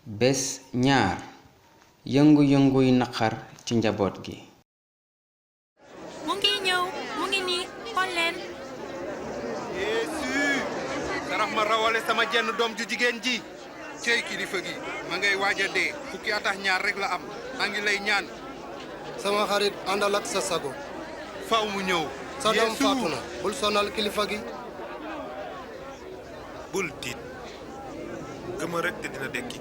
bés ñaar yëngu-yënguy naqar ci njaboot gi. mu ngi ñëw mu ngi nii xool leen. Yeesu sarax ma rawale sama jenn doom ju jigéen ji. cey kilifa gi ma ngay waaj a dee fukki at ak ñaar rek la am maa ngi lay ñaan. sama xarit àndal ak sa sago. faw mu ñëw. sa doom faatu na bul sonal kilifa gi. bul tiit gëma rek te dina dekki.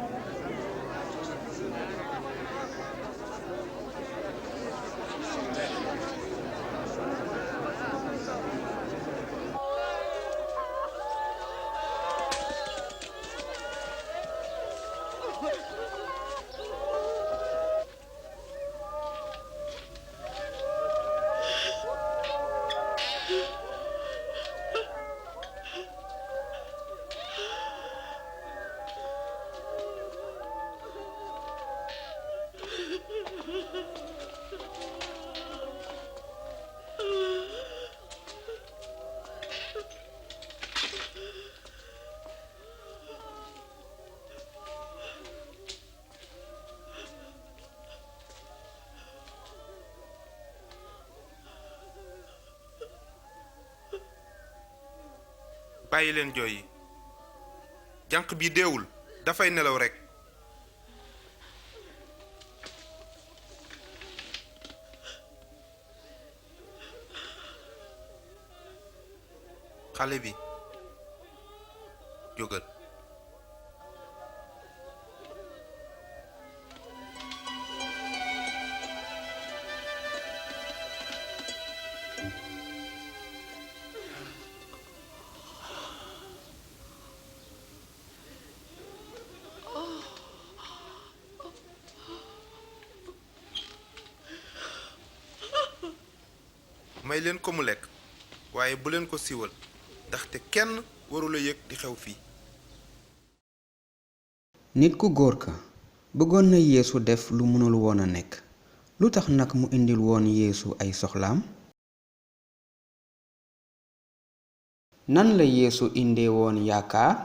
bàyyi leen jooy yi jànq bi deewul dafay nelaw rekk. xale bi jógal. may leen ko mu lekk waaye bu leen ko siiwal ndaxte kenn warula yëg di xew fii. nit ku góor ka bëggoon na Yeesu def lu mënul woon a nekk lu tax nag mu indil woon Yeesu ay soxlaam. nan la Yeesu indee woon yaakaar.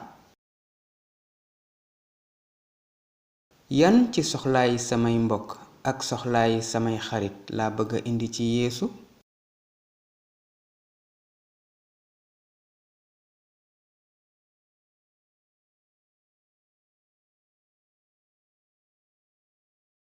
yan ci soxlaay samay mbokk ak soxlaay samay xarit laa bëgg a indi ci Yeesu.